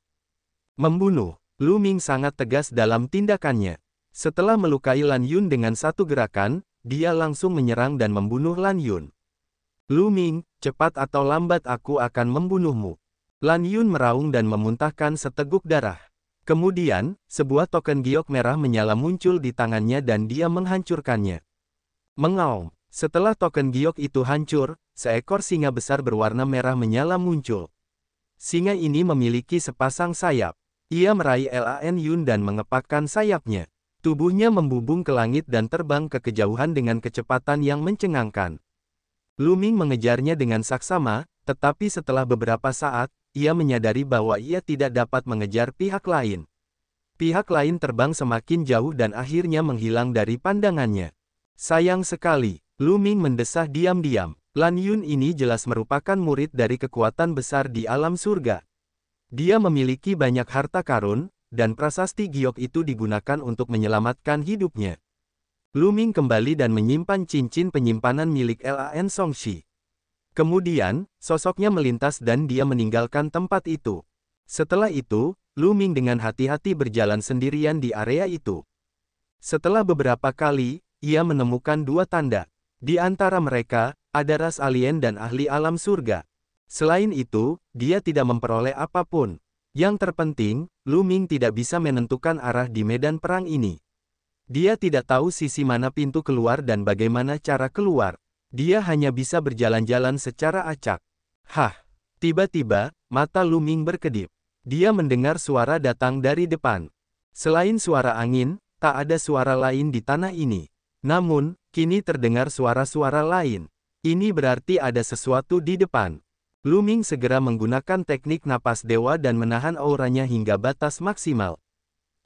Speaker 1: Membunuh, Lu Ming sangat tegas dalam tindakannya. Setelah melukai Lan Yun dengan satu gerakan, dia langsung menyerang dan membunuh Lan Yun. Lu Ming, cepat atau lambat aku akan membunuhmu. Lan Yun meraung dan memuntahkan seteguk darah. Kemudian, sebuah token giok merah menyala muncul di tangannya dan dia menghancurkannya. Mengaum. Setelah token giok itu hancur, seekor singa besar berwarna merah menyala muncul. Singa ini memiliki sepasang sayap. Ia meraih Lan Yun dan mengepakkan sayapnya. Tubuhnya membubung ke langit dan terbang ke kejauhan dengan kecepatan yang mencengangkan. Lu Ming mengejarnya dengan saksama, tetapi setelah beberapa saat, ia menyadari bahwa ia tidak dapat mengejar pihak lain. Pihak lain terbang semakin jauh dan akhirnya menghilang dari pandangannya. Sayang sekali, Lu Ming mendesah diam-diam. Lan Yun ini jelas merupakan murid dari kekuatan besar di alam surga. Dia memiliki banyak harta karun, dan prasasti giok itu digunakan untuk menyelamatkan hidupnya. Lu Ming kembali dan menyimpan cincin penyimpanan milik Lan Songshi. Kemudian, sosoknya melintas dan dia meninggalkan tempat itu. Setelah itu, Lu Ming dengan hati-hati berjalan sendirian di area itu. Setelah beberapa kali, ia menemukan dua tanda. Di antara mereka, ada ras alien dan ahli alam surga. Selain itu, dia tidak memperoleh apapun. Yang terpenting, Lu Ming tidak bisa menentukan arah di medan perang ini. Dia tidak tahu sisi mana pintu keluar dan bagaimana cara keluar. Dia hanya bisa berjalan-jalan secara acak. Hah! Tiba-tiba, mata Lu Ming berkedip. Dia mendengar suara datang dari depan. Selain suara angin, tak ada suara lain di tanah ini. Namun, kini terdengar suara-suara lain. Ini berarti ada sesuatu di depan. Lu Ming segera menggunakan teknik napas dewa dan menahan auranya hingga batas maksimal.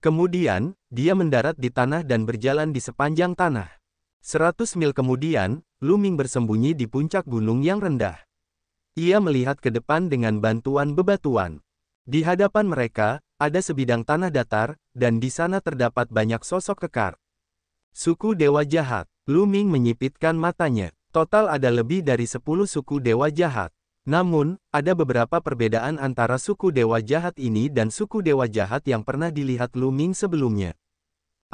Speaker 1: Kemudian, dia mendarat di tanah dan berjalan di sepanjang tanah. 100 mil kemudian, Lu Ming bersembunyi di puncak gunung yang rendah. Ia melihat ke depan dengan bantuan bebatuan. Di hadapan mereka, ada sebidang tanah datar, dan di sana terdapat banyak sosok kekar. Suku Dewa Jahat. Lu Ming menyipitkan matanya. Total ada lebih dari 10 suku Dewa Jahat. Namun, ada beberapa perbedaan antara suku Dewa Jahat ini dan suku Dewa Jahat yang pernah dilihat Lu Ming sebelumnya.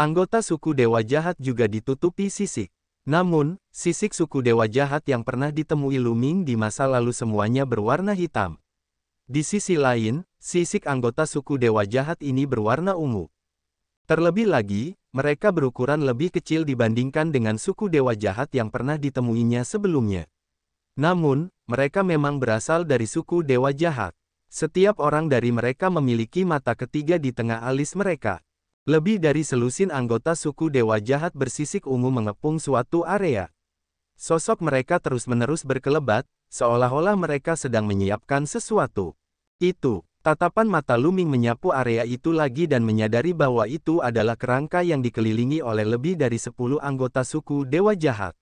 Speaker 1: Anggota suku Dewa Jahat juga ditutupi sisik. Namun, sisik suku Dewa Jahat yang pernah ditemui Lu Ming di masa lalu semuanya berwarna hitam. Di sisi lain, sisik anggota suku Dewa Jahat ini berwarna ungu. Terlebih lagi, mereka berukuran lebih kecil dibandingkan dengan suku Dewa Jahat yang pernah ditemuinya sebelumnya. Namun, mereka memang berasal dari suku Dewa Jahat. Setiap orang dari mereka memiliki mata ketiga di tengah alis mereka. Lebih dari selusin anggota suku Dewa Jahat bersisik ungu mengepung suatu area. Sosok mereka terus-menerus berkelebat, seolah-olah mereka sedang menyiapkan sesuatu. Itu, Tatapan mata Luming menyapu area itu lagi dan menyadari bahwa itu adalah kerangka yang dikelilingi oleh lebih dari 10 anggota suku Dewa Jahat.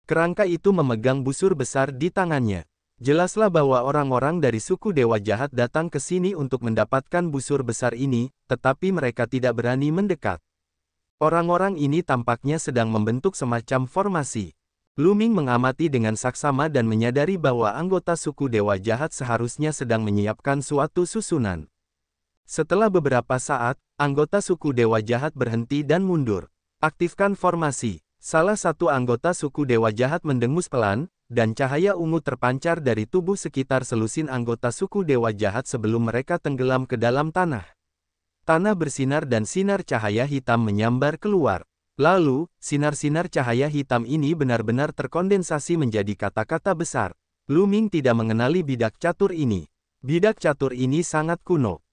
Speaker 1: Kerangka itu memegang busur besar di tangannya. Jelaslah bahwa orang-orang dari suku Dewa Jahat datang ke sini untuk mendapatkan busur besar ini, tetapi mereka tidak berani mendekat. Orang-orang ini tampaknya sedang membentuk semacam formasi. Luming mengamati dengan saksama dan menyadari bahwa anggota suku Dewa Jahat seharusnya sedang menyiapkan suatu susunan. Setelah beberapa saat, anggota suku Dewa Jahat berhenti dan mundur. Aktifkan formasi. Salah satu anggota suku Dewa Jahat mendengus pelan, dan cahaya ungu terpancar dari tubuh sekitar selusin anggota suku Dewa Jahat sebelum mereka tenggelam ke dalam tanah. Tanah bersinar dan sinar cahaya hitam menyambar keluar. Lalu, sinar-sinar cahaya hitam ini benar-benar terkondensasi menjadi kata-kata besar. Luming tidak mengenali bidak catur ini. Bidak catur ini sangat kuno.